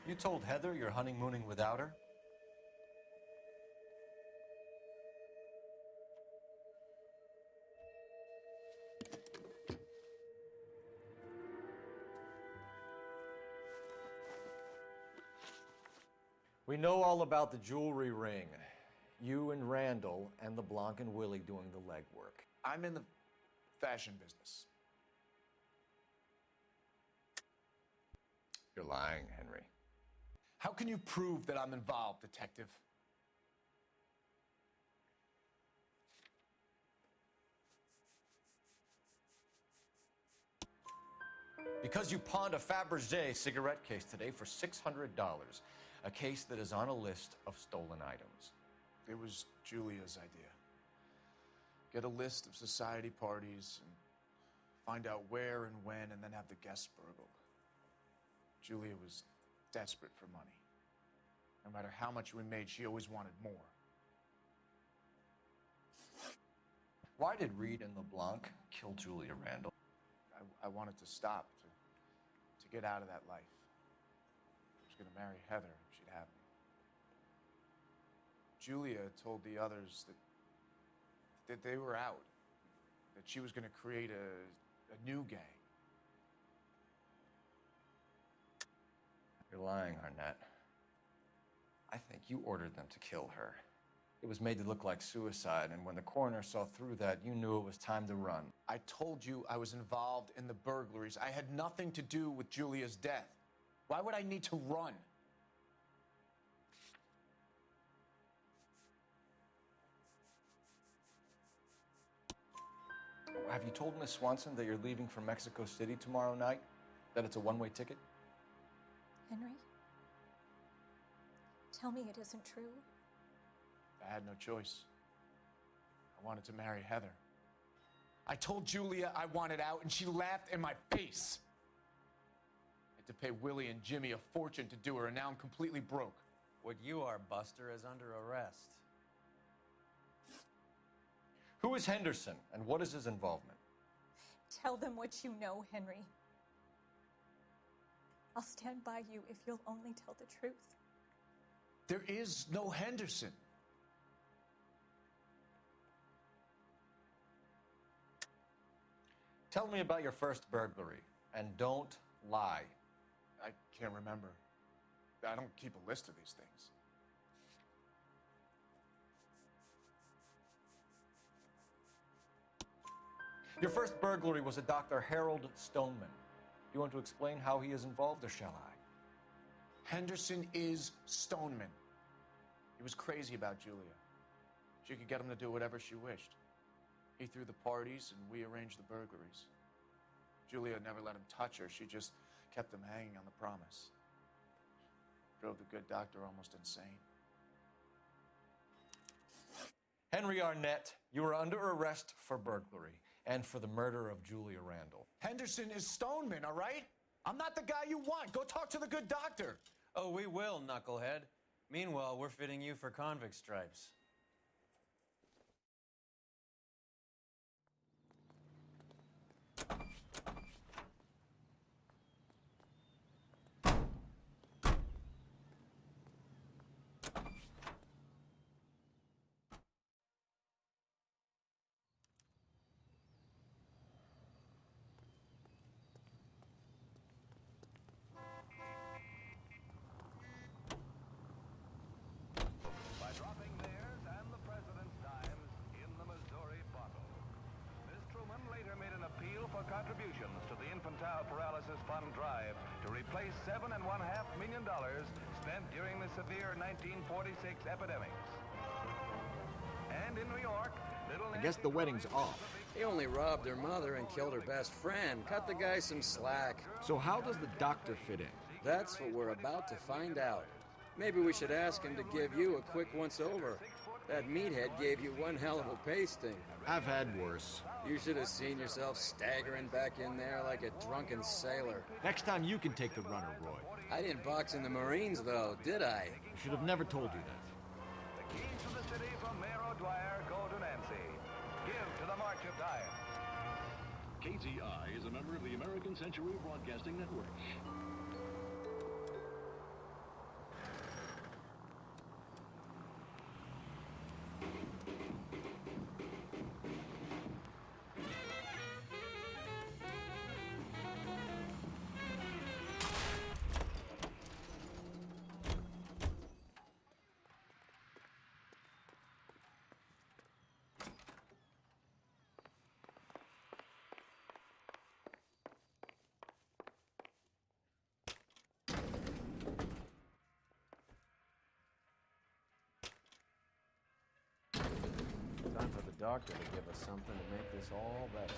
You told Heather you're honeymooning without her? We know all about the jewelry ring. You and Randall and LeBlanc and Willie doing the legwork. I'm in the fashion business. You're lying, Henry. How can you prove that I'm involved, detective? Because you pawned a Fabergé cigarette case today for $600. A case that is on a list of stolen items. It was Julia's idea. Get a list of society parties and find out where and when and then have the guests burgled. Julia was desperate for money. No matter how much we made, she always wanted more. Why did Reed and LeBlanc kill Julia Randall? I wanted to stop, to get out of that life. I was going to marry Heather if she'd have me. Julia told the others that they were out, that she was going to create a new gang. You're lying, Arnett. I think you ordered them to kill her. It was made to look like suicide, and when the coroner saw through that, you knew it was time to run. I told you I was involved in the burglaries. I had nothing to do with Julia's death. Why would I need to run? Have you told Miss Swanson that you're leaving for Mexico City tomorrow night? That it's a one-way ticket? Henry? Tell me it isn't true. I had no choice. I wanted to marry Heather. I told Julia I wanted out, and she laughed in my face. I had to pay Willie and Jimmy a fortune to do her, and now I'm completely broke. What you are, Buster, is under arrest. Who is Henderson, and what is his involvement? Tell them what you know, Henry. I'll stand by you if you'll only tell the truth. There is no Henderson. Tell me about your first burglary, and don't lie. I can't remember. I don't keep a list of these things. Your first burglary was a Dr. Harold Stoneman. Do you want to explain how he is involved, or shall I? Henderson is Stoneman. He was crazy about Julia. She could get him to do whatever she wished. He threw the parties, and we arranged the burglaries. Julia never let him touch her. She just kept him hanging on the promise. Drove the good doctor almost insane. Henry Arnett, you are under arrest for burglary and for the murder of Julia Randall. Henderson is Stoneman, all right? I'm not the guy you want. Go talk to the good doctor. Oh, we will, knucklehead. Meanwhile, we're fitting you for convict stripes. By dropping theirs and the president's dimes in the Missouri bottle. Ms. Truman later made an appeal for contributions to the Infantile Paralysis Fund drive to replace $7.5 million spent during the severe 1946 epidemics. And in New York, little I guess the wedding's off. He only robbed her mother and killed her best friend. Cut the guy some slack. So how does the doctor fit in? That's what we're about to find out. Maybe we should ask him to give you a quick once-over. That meathead gave you one hell of a pasting. I've had worse. You should have seen yourself staggering back in there like a drunken sailor. Next time you can take the runner, Roy. I didn't box in the Marines, though, did I? I should have never told you that. The keys to the city from Mayor O'Dwyer go to Nancy. Give to the March of Dimes. KTI is a member of the American Century Broadcasting Network. Time for the doctor to give us something to make this all better.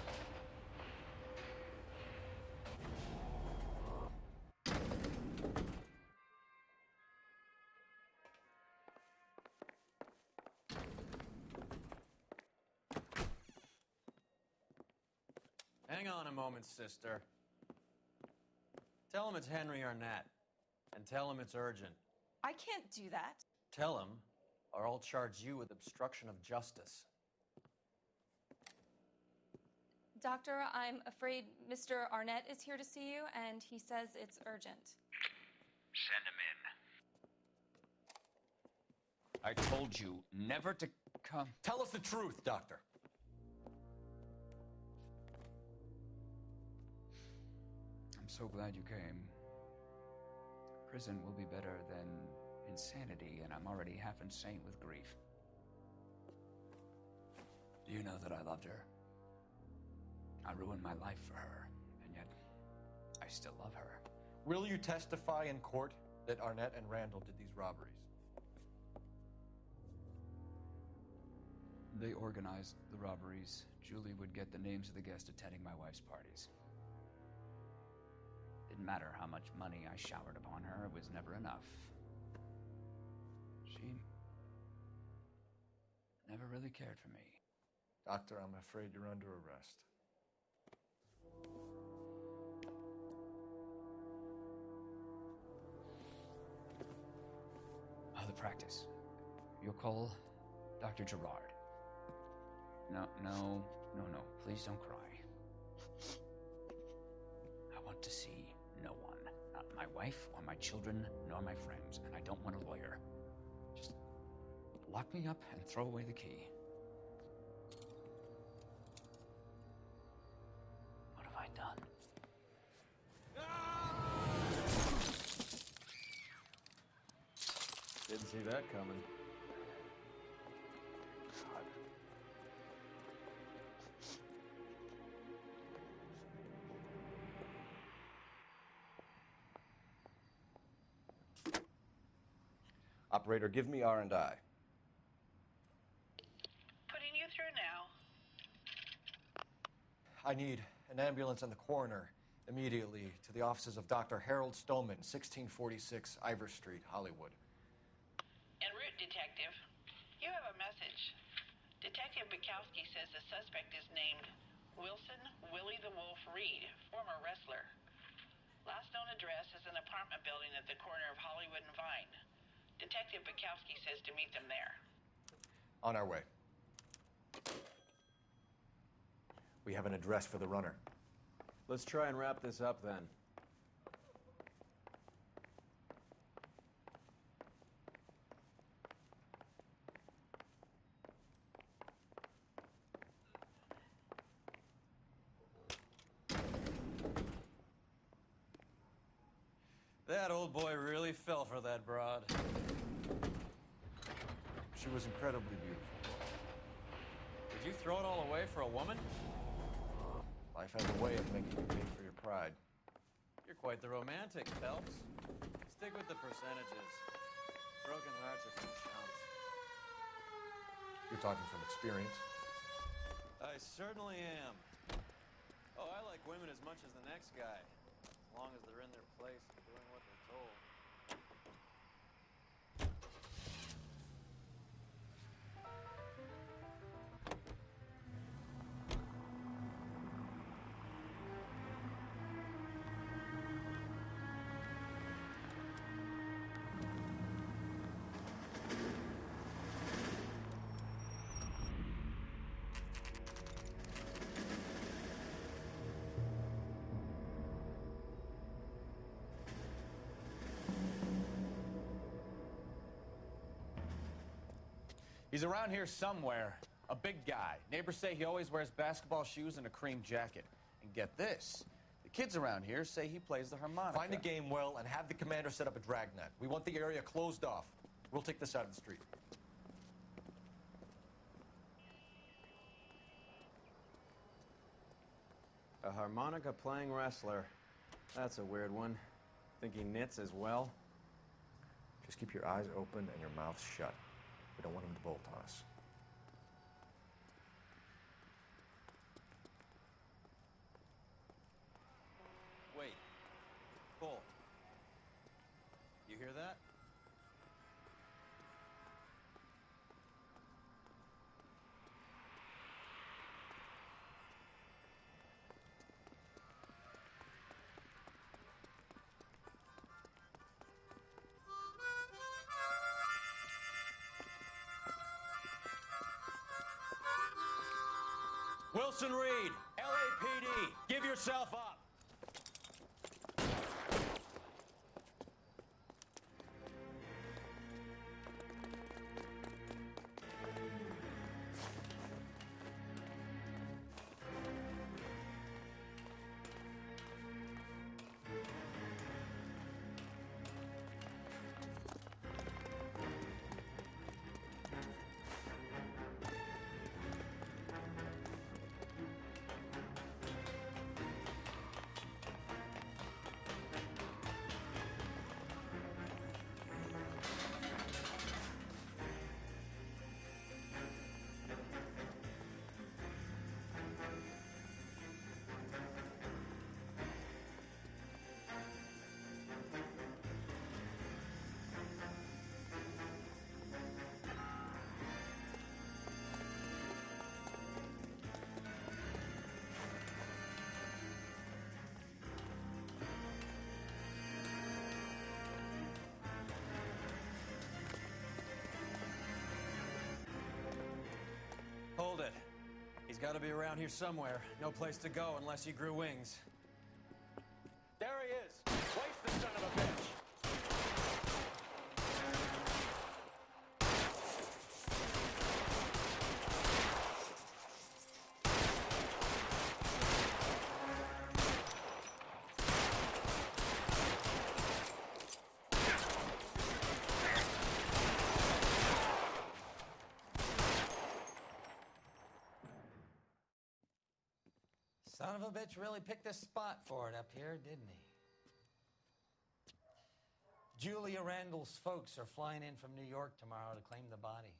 Hang on a moment, sister. Tell him it's Henry Arnett. And tell him it's urgent. I can't do that. Tell him, or I'll charge you with obstruction of justice. Doctor, I'm afraid Mr. Arnett is here to see you, and he says it's urgent. Send him in. I told you never to come. Tell us the truth, Doctor. I'm so glad you came. Prison will be better than insanity, and I'm already half insane with grief. Do you know that I loved her? I ruined my life for her, and yet I still love her. Will you testify in court that Arnett and Randall did these robberies? they organized the robberies, Julie would get the names of the guests attending my wife's parties. Didn't matter how much money I showered upon her, it was never enough. She never really cared for me. Doctor, I'm afraid you're under arrest. The practice. You'll call Dr. Gerard. No, please don't cry. I want to see no one. Not my wife, or my children, nor my friends, and I don't want a lawyer. Just lock me up and throw away the key. What have I done? Didn't see that coming. God. Operator, give me R&I. Putting you through now. I need an ambulance and the coroner immediately to the offices of Dr. Harold Stoneman, 1646 Ivor Street, Hollywood. En route, Detective. You have a message. Detective Bukowski says the suspect is named Wilson Willie the Wolf Reed, former wrestler. Last known address is an apartment building at the corner of Hollywood and Vine. Detective Bukowski says to meet them there. On our way. We have an address for the runner. Let's try and wrap this up then. That old boy really fell for that broad. She was incredibly beautiful. Did you throw it all away for a woman? Life has a way of making you pay for your pride. You're quite the romantic, Phelps. Stick with the percentages. Broken hearts are from chumps. You're talking from experience. I certainly am. Oh, I like women as much as the next guy. As long as they're in their place and doing what they're told. He's around here somewhere. A big guy. Neighbors say he always wears basketball shoes and a cream jacket. And get this, the kids around here say he plays the harmonica. Find the game well and have the commander set up a dragnet. We want the area closed off. We'll take this out of the street. A harmonica playing wrestler. That's a weird one. Think he knits as well? Just keep your eyes open and your mouth shut. We don't want him to bolt on us. Wait. Cole. You hear that? Wilson Reed, LAPD, give yourself up. got to be around here somewhere. No place to go unless he grew wings. There he is! Place the son of a bitch! Son of a bitch really picked a spot for it up here, didn't he? Julia Randall's folks are flying in from New York tomorrow to claim the body.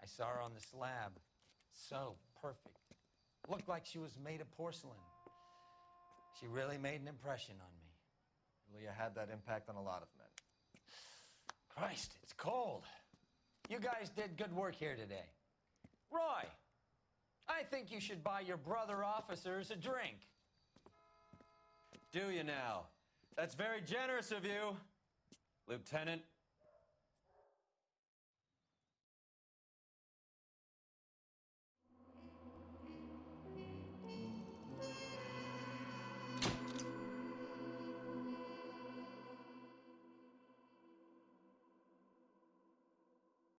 I saw her on the slab. So perfect. Looked like she was made of porcelain. She really made an impression on me. Julia had that impact on a lot of men. Christ, it's cold. You guys did good work here today. Roy, I think you should buy your brother officers a drink. Do you now? That's very generous of you, Lieutenant.